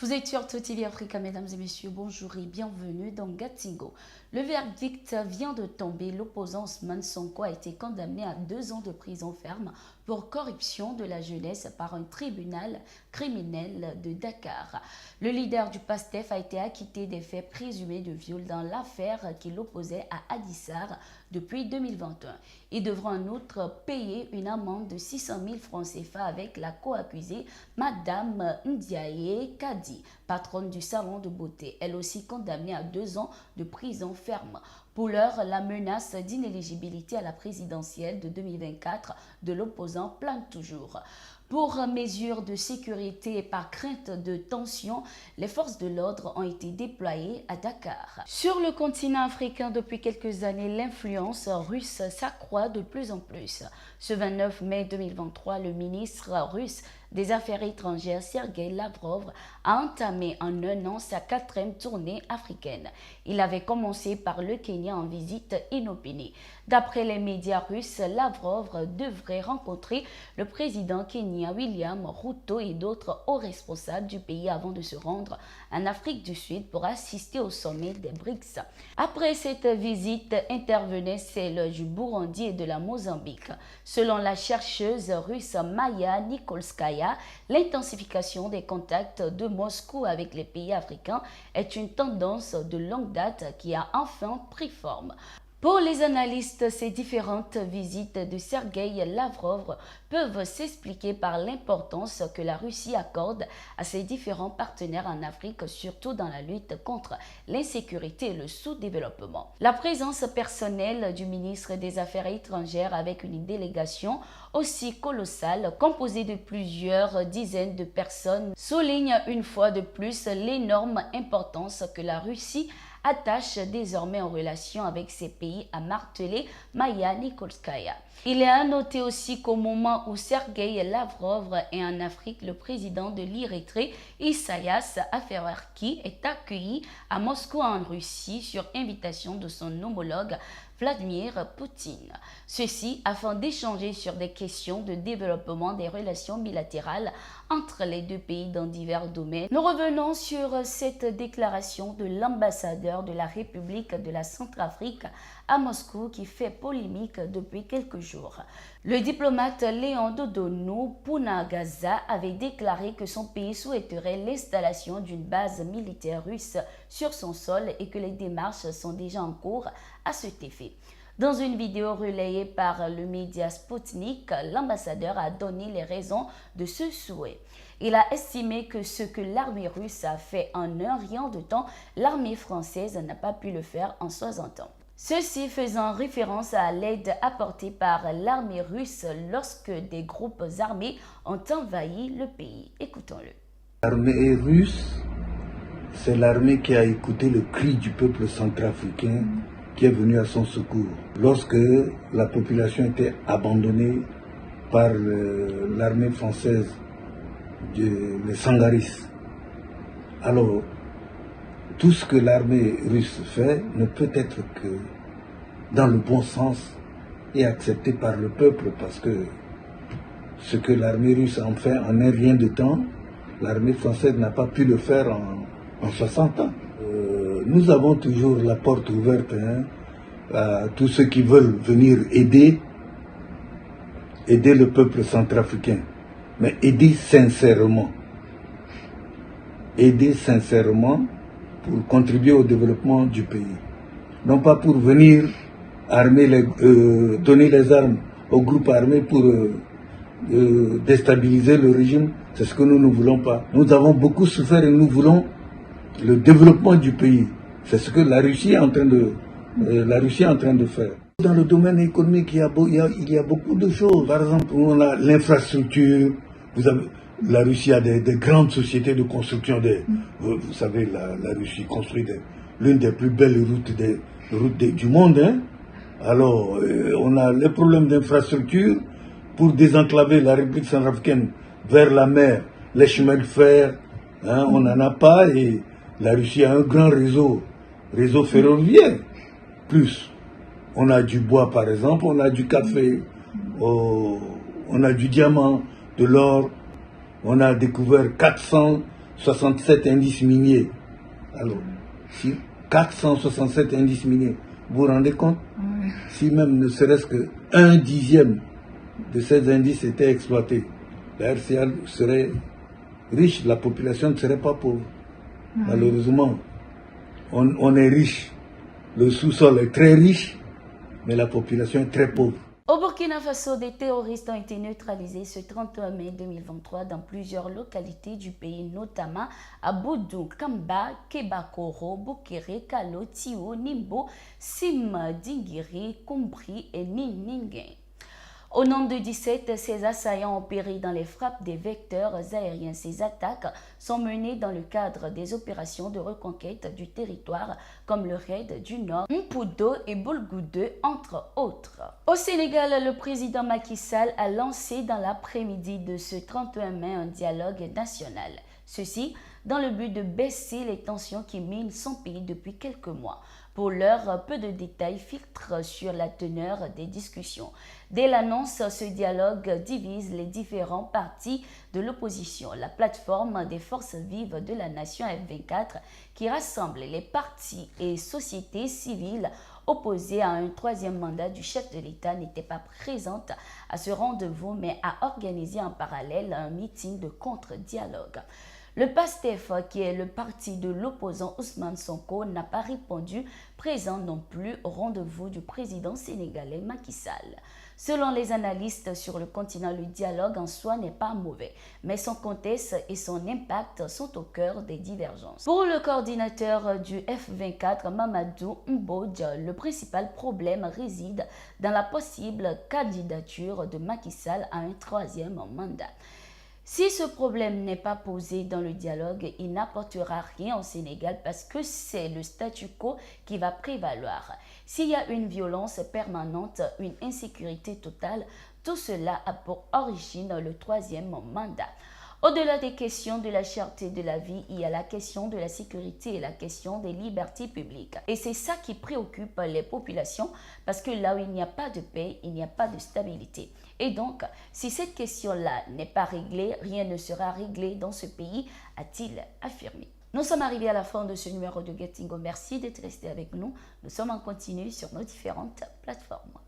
Vous êtes sur TV Africa, mesdames et messieurs, bonjour et bienvenue dans Gatingo. Le verdict vient de tomber. L'opposant Ousmane Sonko a été condamné à 2 ans de prison ferme pour corruption de la jeunesse par un tribunal criminel de Dakar. Le leader du PASTEF a été acquitté des faits présumés de viol dans l'affaire qui l'opposait à Adissar depuis 2021. Il devra en outre payer une amende de 600 000 francs CFA avec la co-accusée Madame Ndiaye Kadi, patronne du salon de beauté, elle aussi condamnée à 2 ans de prison ferme. Pour l'heure, la menace d'inéligibilité à la présidentielle de 2024 de l'opposant plane toujours. Pour mesures de sécurité et par crainte de tension, les forces de l'ordre ont été déployées à Dakar. Sur le continent africain, depuis quelques années, l'influence russe s'accroît de plus en plus. Ce 29 mai 2023, le ministre russe des Affaires étrangères Sergueï Lavrov a entamé en 1 an sa 4e tournée africaine. Il avait commencé par le Kenya en visite inopinée. D'après les médias russes, Lavrov devrait rencontrer le président kenyan William Ruto et d'autres hauts responsables du pays avant de se rendre en Afrique du Sud pour assister au sommet des BRICS. Après cette visite, intervenaient celles du Burundi et de la Mozambique. Selon la chercheuse russe Maya Nikolskaya, l'intensification des contacts de Moscou avec les pays africains est une tendance de longue date qui a enfin pris forme. Pour les analystes, ces différentes visites de Sergueï Lavrov peuvent s'expliquer par l'importance que la Russie accorde à ses différents partenaires en Afrique, surtout dans la lutte contre l'insécurité et le sous-développement. La présence personnelle du ministre des Affaires étrangères avec une délégation aussi colossale, composée de plusieurs dizaines de personnes, souligne une fois de plus l'énorme importance que la Russie attache désormais en relation avec ces pays, a martelé Maya Nikolskaya. Il est à noter aussi qu'au moment où Sergueï Lavrov est en Afrique, le président de l'Érythrée, Isaias Afwerki, est accueilli à Moscou en Russie sur invitation de son homologue Vladimir Poutine. Ceci afin d'échanger sur des questions de développement des relations bilatérales entre les deux pays dans divers domaines. Nous revenons sur cette déclaration de l'ambassadeur de la République de la Centrafrique à Moscou qui fait polémique depuis quelques jours. Le diplomate Léon Dodonu Punagaza avait déclaré que son pays souhaiterait l'installation d'une base militaire russe sur son sol et que les démarches sont déjà en cours à cet effet. Dans une vidéo relayée par le média Sputnik, l'ambassadeur a donné les raisons de ce souhait. Il a estimé que ce que l'armée russe a fait en un rien de temps, l'armée française n'a pas pu le faire en 60 ans. Ceci faisant référence à l'aide apportée par l'armée russe lorsque des groupes armés ont envahi le pays. Écoutons-le. L'armée russe, c'est l'armée qui a écouté le cri du peuple centrafricain qui est venu à son secours. Lorsque la population était abandonnée par l'armée française, les Sangaris. Alors, tout ce que l'armée russe fait ne peut être que dans le bon sens et accepté par le peuple, parce que ce que l'armée russe en fait en un rien de temps, l'armée française n'a pas pu le faire en 60 ans. Nous avons toujours la porte ouverte à tous ceux qui veulent venir aider le peuple centrafricain, mais aider sincèrement pour contribuer au développement du pays. Non pas pour venir donner les armes aux groupes armés pour déstabiliser le régime, c'est ce que nous ne voulons pas. Nous avons beaucoup souffert et nous voulons le développement du pays. C'est ce que la Russie est en train de faire. Dans le domaine économique, il y a beaucoup de choses. Par exemple, on a l'infrastructure. La Russie a des grandes sociétés de construction. Vous savez, la Russie construit l'une des plus belles routes du monde. Alors, on a les problèmes d'infrastructure pour désenclaver la République centrafricaine vers la mer, les chemins de fer. On n'en a pas et la Russie a un grand réseau ferroviaire. Plus, on a du bois par exemple, on a du café, on a du diamant, de l'or. On a découvert 400 467 indices miniers. Alors, si 467 indices miniers, vous vous rendez compte? Si même ne serait-ce que 1/10 de ces indices étaient exploités, la RCA serait riche, la population ne serait pas pauvre. Malheureusement, on est riche, le sous-sol est très riche, mais la population est très pauvre. Au Burkina Faso, des terroristes ont été neutralisés ce 31 mai 2023 dans plusieurs localités du pays, notamment à Boudou, Kamba, Kebakoro, Bukere, Kalo, Tio, Nimbo, Sim, Dingiri, Kumbri et Ninningen. Au nombre de 17, ces assaillants ont péri dans les frappes des vecteurs aériens. Ces attaques sont menées dans le cadre des opérations de reconquête du territoire comme le raid du Nord, Mpoudo et Boulgoudou, entre autres. Au Sénégal, le président Macky Sall a lancé dans l'après-midi de ce 31 mai un dialogue national. Ceci dans le but de baisser les tensions qui minent son pays depuis quelques mois. Pour l'heure, peu de détails filtrent sur la teneur des discussions. Dès l'annonce, ce dialogue divise les différents partis de l'opposition. La plateforme des forces vives de la nation F24, qui rassemble les partis et sociétés civiles opposées à un troisième mandat du chef de l'État, n'était pas présente à ce rendez-vous, mais a organisé en parallèle un meeting de contre-dialogue. Le PASTEF, qui est le parti de l'opposant Ousmane Sonko, n'a pas répondu présent non plus au rendez-vous du président sénégalais Macky Sall. Selon les analystes sur le continent, le dialogue en soi n'est pas mauvais, mais son contexte et son impact sont au cœur des divergences. Pour le coordinateur du F24, Mamadou Mbodj, le principal problème réside dans la possible candidature de Macky Sall à un troisième mandat. Si ce problème n'est pas posé dans le dialogue, il n'apportera rien au Sénégal parce que c'est le statu quo qui va prévaloir. S'il y a une violence permanente, une insécurité totale, tout cela a pour origine le troisième mandat. Au-delà des questions de la cherté de la vie, il y a la question de la sécurité et la question des libertés publiques. Et c'est ça qui préoccupe les populations parce que là où il n'y a pas de paix, il n'y a pas de stabilité. Et donc, si cette question-là n'est pas réglée, rien ne sera réglé dans ce pays, a-t-il affirmé. Nous sommes arrivés à la fin de ce numéro de Getingo. Merci d'être resté avec nous. Nous sommes en continu sur nos différentes plateformes.